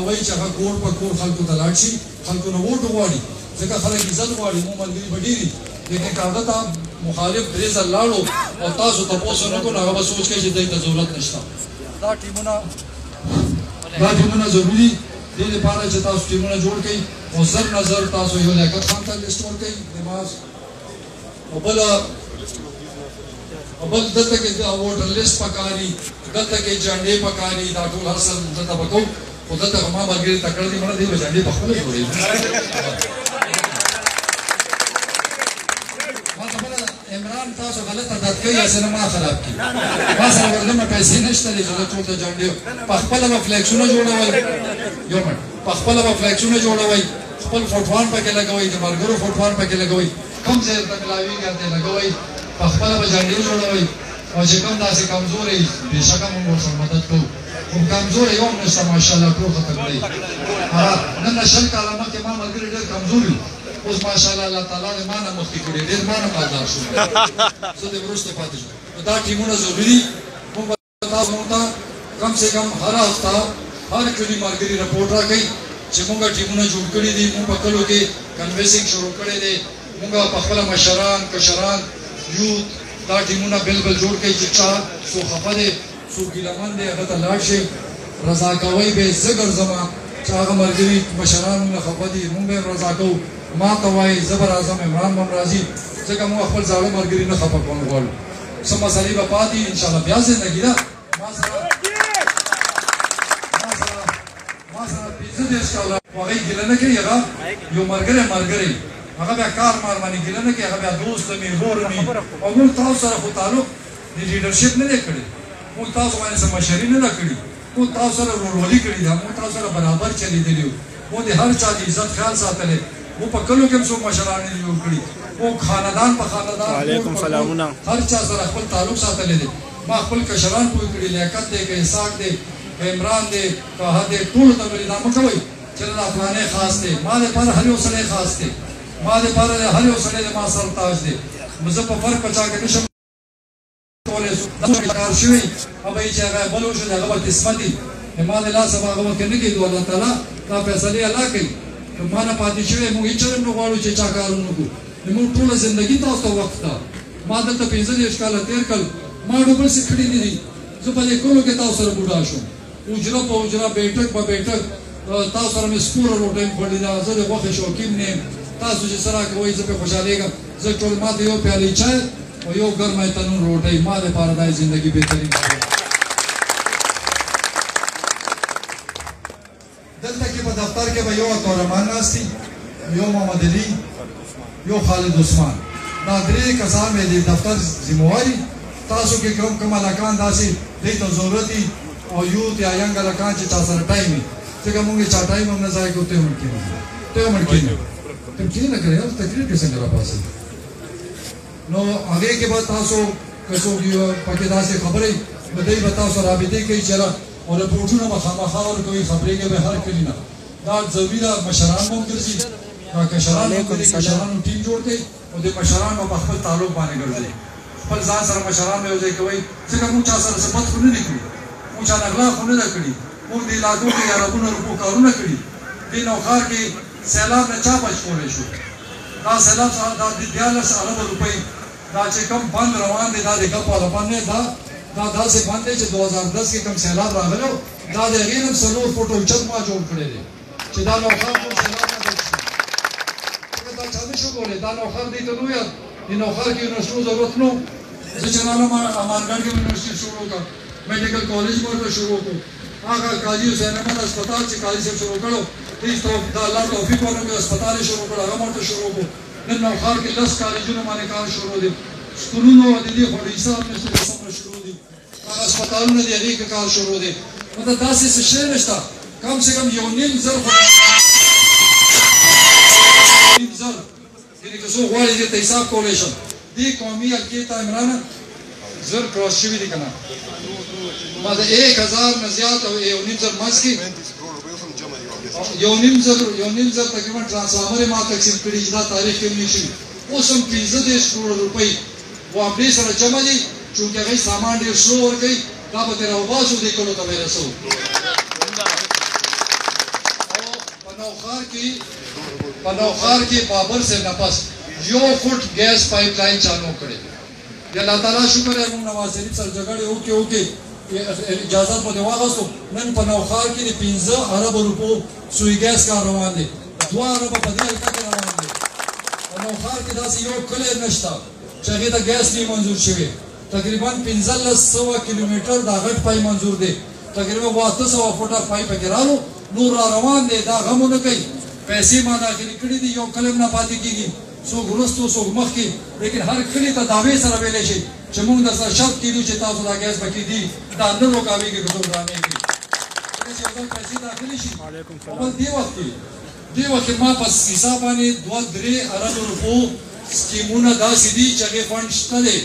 وایي چې هغه کور په کور خلکو ته لاړ شي خلکو نه ووټ وغواړي ځکه خلک عزت غواړي مو ملګري به ډېر لیکن که هغه ته مخالف درې ځل لاړو او تاسو تپوس ونه کړو هغه به سوچ کوي چې دوی ته ضرورت نشته دا ټیمونه ضروري دې لپاره چې تاسو ټیمونه جوړ کړئ او زر نه زر تاسو یو لیاقت خان ته لیست ورکړئ نماز او بل دلته کې ووټر لیست پکاري دلته کې جنډې پکاري دا ټول هر څه دلته به کوو خو دلته ما ملګري تکړه دي مړه دی به جنډې پخپله جوړوي عمران تاسو غلط عادت کوي یا سینما خراب کی ما سره ورته پیسې نشته دي چې ټول ته جنډې پخپله به فلیکسونه جوړوي یو منټ پخپله به فلیکسونه جوړوي خپل فوټوان پکې لګوي د ملګرو فوټوان پکې لګوي کوم ځای ته ملاویږي هلته لګوئ پخپله به جنډې جوړوئ او چې کوم داسې کمزوری بېشکه موږ ورسره مدد کوو خو کمزوری یو هم نشته ماشاءالله ټول ختم دی نن نه 20 کاله مخکې ما ملګري ډېر کمزوري اوس ماشاءالله الله تعالی دې ما نه مخکې کړي ډېر ما نه مالدار شو زه دې وروسته پاتې شوم دا ټیمونه ضروري موږ تاسو ته کم سے کم هر هفته هر کلي ملګري رپورټ راکوي چې موږ ټیمونه جوړ کړي دي موږ په کلو کې کنوینسینګ شروع کړی دی موږ په خپله مشران کشران یوت دا ټیمونه بل جوړ کړئ چې چا څوک خفه دی څوک ګیلهمن دی هغه ته لاړ شي رضا کوئ به زه ګرځمه چې هغه ملګري مشران مونږ خفه دي مونږ به یې رضا کوو ما ته وایي زه به راځم عمران به هم راځي ځکه مونږ خپل زاړه ملګري نه خفه کول غواړو څه مسلې به پاتې انشاءالله بیا زندګي ده ما سره 15 کاله هغه ګیله نه کوي هغه یو ملګری هغه بیا کار مار باندې ګیله نه کوي هغه بیا دوست مې ورور مې او موږ تاسو سره خو تعلق د لیډرشپ نه دی کړی موږ تاسو باندې څه مشري نه ده کړې موږ تاسو سره ورورولي کړې ده موږ تاسو سره برابر چلېدلي یو موږ د هر چا د عزت خیال ساتلی موږ په کلو کې هم څوک مشران نه دي جوړ کړي موږ خاندان په خاندان هر چا سره خپل تعلق ساتلی دی ما خپل کشران پوه کړي لیاقت دی که اسحاق دی که عمران دی که هغه دی ټولو ته مې دا مه کوئ چې دا فلانی خاص دی ما دپاره هر یو سړی خاص دی ما دپاره هر یو سړی د ما سر تاج دی زه په فرق په چا کې نشم کولی کار شوي هغه چې هغه بل وشو د هغه به قسمت دي ما د لاسه به هغه ورکې نه کېږدو الله تعالی دا فیصلې الله کوي که ما نه پاتې شوی موږ هېڅ چېرې هم نه غواړو چې چا کار ونه کړو زموږ ټوله زندګي تاسو ته وقف ده ما دلته 15 کاله تېر کړل ما ډوبل څه کړي نه دي زه په دې کلو کې تاسو سره بوډا شوم اجره په اجره بیټک په بیټک تاسو سره مې سپوره روټۍ خوړلې ده زه د غوښې شوقین نه یم تاسو چې څه راکوئ زه پرې خوشحالېږم زه ټول ما ته یو پیالې چای او یو ګرمه تنور روټۍ ما دپاره دا زندګي بهترین دلته کې په دفتر کې به یو عطارمان ناست دي یو محمد علي یو خالد عثمان دا درې کسان به د دفتر ذمهوار دي تاسو کې کوم هلکان داسې دوی ته ضرورت دي او یوت یا ینګ هلکان چې چا سره ټایم وي ځکه مونږ یې چا ټایم هم نه ضایع کوو ته هم کښېنه ته هم کښېنه تم کښېنه کړې تقریر کې څنګه راپاڅېد نو هغې کې به تاسو که څوک پکې داسې خبرې نو دوی به تاسو رابطې کوي چېرې او رپورټونه به خامخا ورکوي خبرېږي به هر کلي نه دا ضروري ده مشران به هم ګرځي کشران به ګرځي کشرانو ټیم جوړ کړئ او د مشرانو په خپل تعلق باندې ګرځئ خپل ځان سره مشران به یو ځای کوئ ځکه موږ چا سره څه بد خو نه دي کړي موږ چا نه غلا خو نه ده کړي موږ د علاقو کې اربونه روپو کارونه کړي دې نوښار کې سیلاب نه چا بچ کولی شو دا سیلاب دا 14 اربه روپۍ دا چې کوم بند روان دی دا د ګپ والا بند نه دا داسې بند دی چې 2010 کې کوم سیلاب راغلی دا د هغې نه 4 فوټه اوچت ما جوړ کړی دی چې دا نوښار ټول سیلاب نه ډک شي دا چا نه شو کولی دا نوښار دی ته نه ویل د نوښار کې یونیورسټو ضرورت نه زه چې راغلم امانګډ کې یونیورسټي شروع کړه میډیکل کالج مو ورته شروع کړو هغه قاضي حسین احمد هسپتال چې قاضي صاحب شروع کړو هېڅ دا الله توفیق ورکړو هسپتال یې شروع کړو هغه مو ورته شروع کړو نن نوښار کې 10 کالجونو باندې کار شروع دی سکولونو د دې خو د حساب نشته سمه شروع دي هغه هسپتالونه د هغې کې کار شروع دی مطلب داسې څه شی نشته کم سے کم 1.5 زر یعنې که څوک غواړي دې ته حساب کولی شم دې قومي حلقې ته عمرانه زر کراس شوي دي که نه ما د 1000 نه زیات او 1.5 زر منځ کې 1.5 زر تقریبا ټرانسفارمر یې ما تقسیم کړي چې دا تاریخ کې هم لیک شوي اوس هم 15 کروړه روپۍ واپډې سره جمع دي چونکې هغوی سامان ډېر سلو ورکوي دا به ترې راوباسو دې کلو ته به یې رسوو پنوخار کې بابر سے نفس یو فٹ گیس پائپ لائن چالو کړي یا الله تعالی شکر ہے موږ نواز شریف سره جګړه وکي اجازه مو دی واغستو نن پنوخار کې 15 ارب روپو سوی گیس کا روان دي 2 ارب په دې حلقه کې روان دي پنوخار کې داسې یو کلی نشته چې هغه ته گیس نه منظور شوی تقریبا 1500 کیلومتر دا غټ پای منظور دی تقریبا 800 فوټه پای پکې رالو نور روان دي دا غمونه کوي پیسې ما داخلي کړې دي یو کلم نه پاتې کیږي څوک وروستو څوک مخکې لیکن هر کلی ته دعوې سره ویلی شي چې موږ درسره شرط کېدو چې تاسو دا ګیس به کېدي دا نه روکاوېږي که څوک رانیږي کله چې یو ځل پیسې داخلي شي بل دې وخت کې ما په حساب باندې 2-3 ارب روپو سکیمونه داسې دي چې هغې فنډ شته دی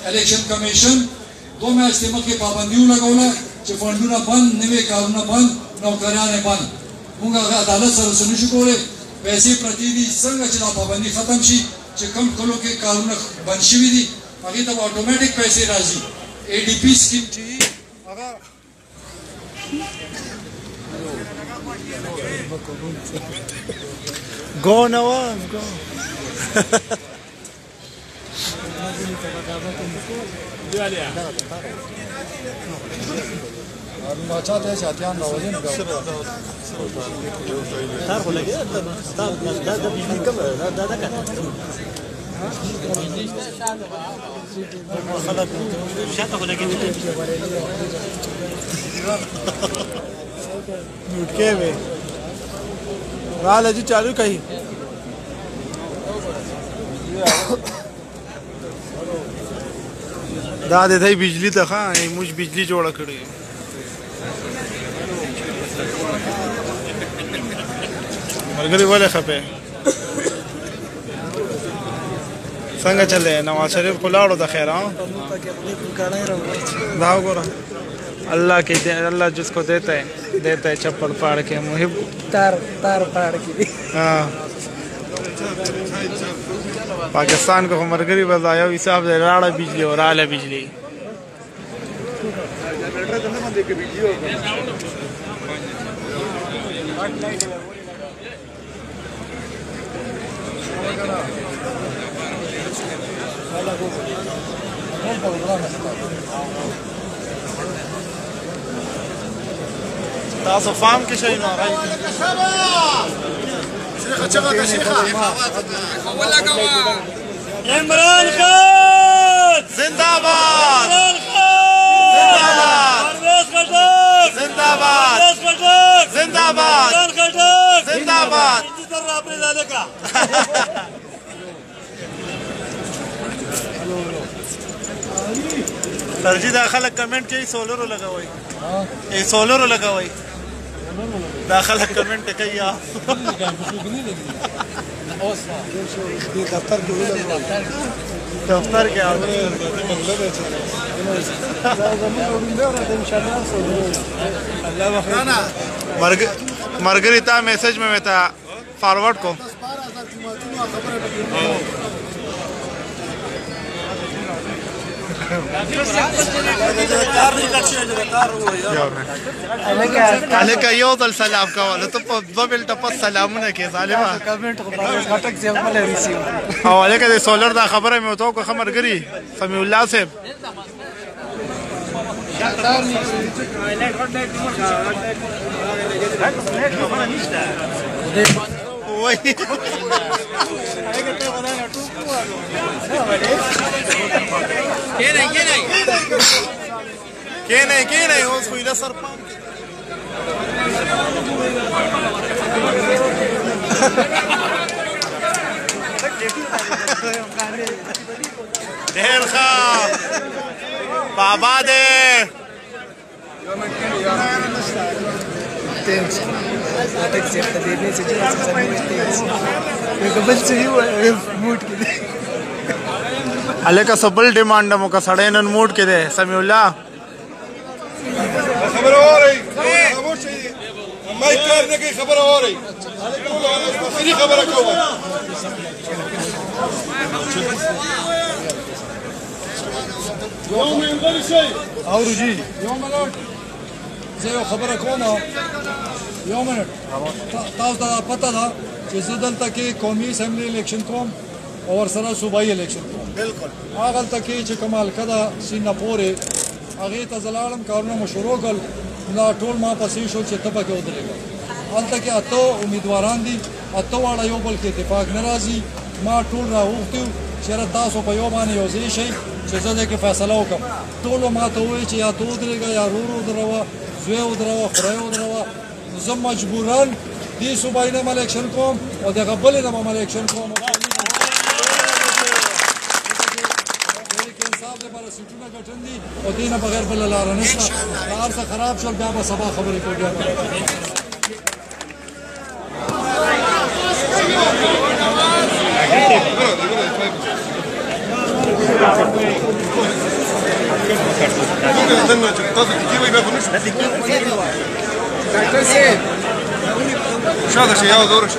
الیکشن کمیشن 2 میاشتې مخکې پابندي ولګوله چې فنډونه بند نوي کارونه بند نوکریان یې بند موږ هغه عدالت سره څه نشو کولی پیسې پرتې دي څنګه چې دا پابندي ختم شي چې کم کلو کې کارونه بند شوي دي هغې ته به اټومیټک پیسې راځي ADP سکیم چې هغه Go Nawaz, go. چاته چې اتیان راوځي نو تار خو لګي دا بجلی کم دا خلک شاته خو لګي میوټ کې وي رااله چې چالو کوي دا د دې بجلی ته ښه موږ بجلی جوړه کړې مرګري ولې خپه څنګه چلے نواز شریف کو لاړو د خیر ها دا وګوره اللہ کے اللہ جس کو دیتا ہے چپل پاڑ کے محب تار پاڑ کے ہاں پاکستان کو مرګري بزایا حساب دے راړه بجلی اور اعلی بجلی تاسو فام کې شئ نو هغه شيخه شيخه ولا كوا عمران خان زنده باد عمران خان زنده باد زنده باد زنده باد ترجیح دا خلک کمنټ کوي سولر لګوي ای سولر لګوي دا خلک کمنټ کوي یا دفتر کې دفتر کې مرګري تا میسج میں تا فارورڈ کو الکه یو ځل سلام کوله ته په 2 منټه پس سلامونه کې ظالما کمنټ غټک ځم مله ریسیو او الکه د سولر دا خبره مې وته کو خبرګری سمي الله صاحب وای کینه اوس خو له سر پام ډېر ښه بابا دې الکه سبل ډیمانډ مو کا سړی نن موډ کې دی سمیع الله خبره اوري خاموش شئ مای کار نه کوي خبره اوري صحیح خبره کوم یو منګل شي او رجی یو ملوت زه خبره کوم یو منټ تاسو ته پته ده چې زه دلته کې قومي اسمبلی الیکشن کوم او ورسره صوبایي الیکشن کوم بالکل هغلته کې چې کومه حلقه ده سینه پورې هغې ته زه لاړم کارونه مو شروع کړل دا ټول ما پسې شو چې ته پکې ودرېږه هلته کې اته امیدواران دي اته واړه یو بل کې اتفاق نه راځي ما ټول راغوښتي وو چېرې تاسو په یو باندې یو ځای شئ چې زه دې کې فیصله وکړم ټولو ما ته ووایي چې یا ته ودرېږه یا ورور ودروه زوی ودروه خوری ودروه نو زه مجبوراً دې صوبایي نه م الیکشن کوم او دغه بلې نه به م الیکشن کوم لپاره سیټونه ګټن دي او دې نه بغیر بله لاره نشته که هر څه خراب شول بیا به سبا خبرې کوو بیا شاده شي يا دور